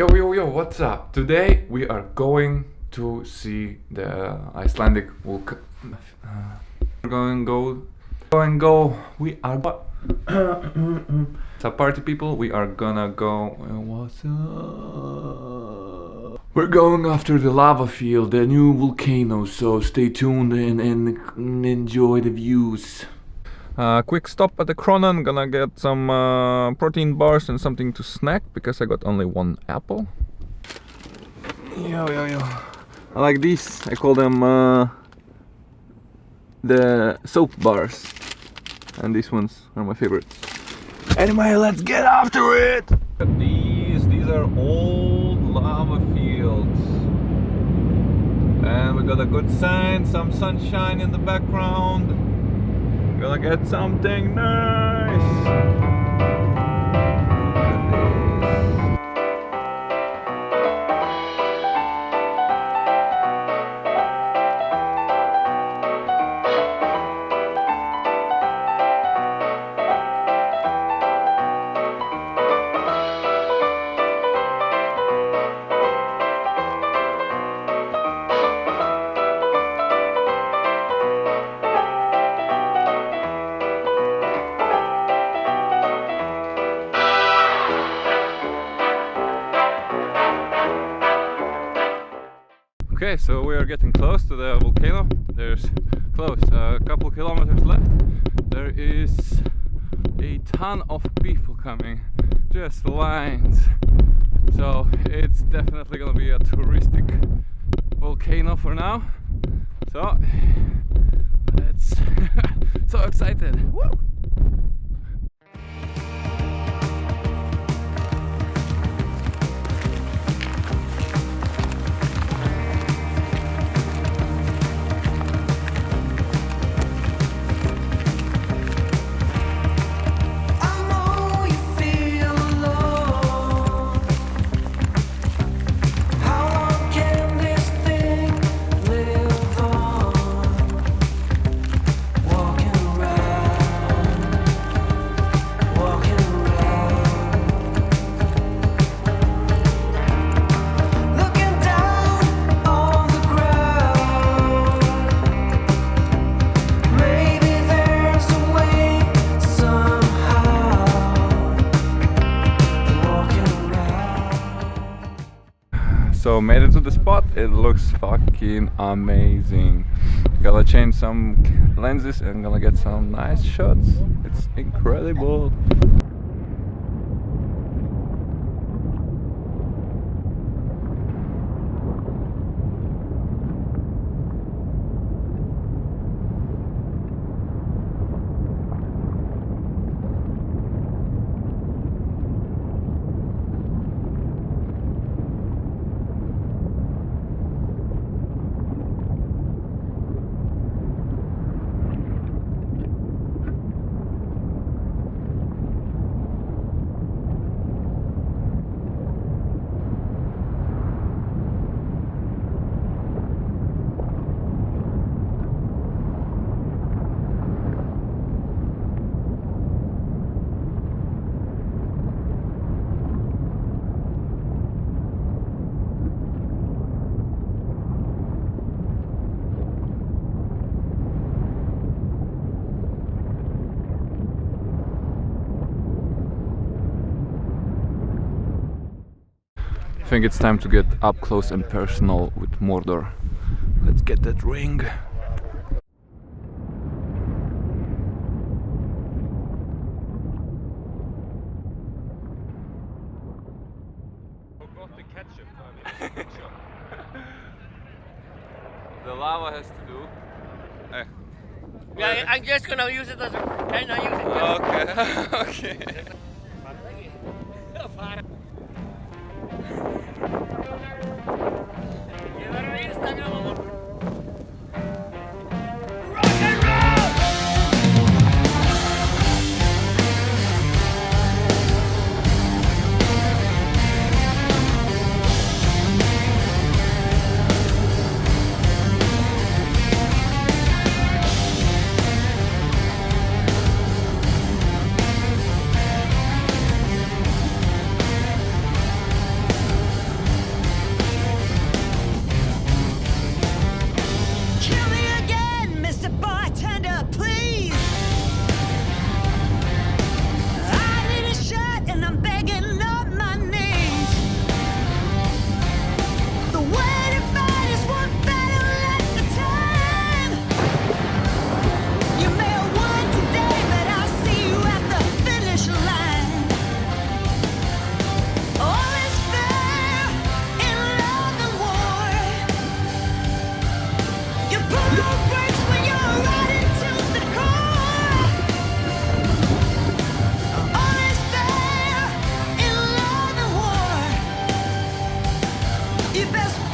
Yo, what's up? Today we are going to see the Icelandic volcano. We are. So, party people, we are gonna go. What's up? We're going after the lava field, the new volcano, so stay tuned and enjoy the views. Quick stop at the Kronan, gonna get some protein bars and something to snack because I got only one apple. Yo. I like these, I call them the soap bars. And these ones are my favorites. Anyway, let's get after it! These are old lava fields. And we got a good sign, some sunshine in the background. Gonna get something nice. Okay, so we are getting close to the volcano. There's a couple kilometers left. There is a ton of people coming, just lines. So it's definitely gonna be a touristic volcano for now. So let's so excited. Woo! So made it to the spot. It looks fucking amazing. Gotta change some lenses and gonna get some nice shots. It's incredible. I think it's time to get up close and personal with Mordor. Let's get that ring. Forgot the ketchup. The lava has to do. Yeah, I'm just gonna use it as a. Can I use it? Okay. the best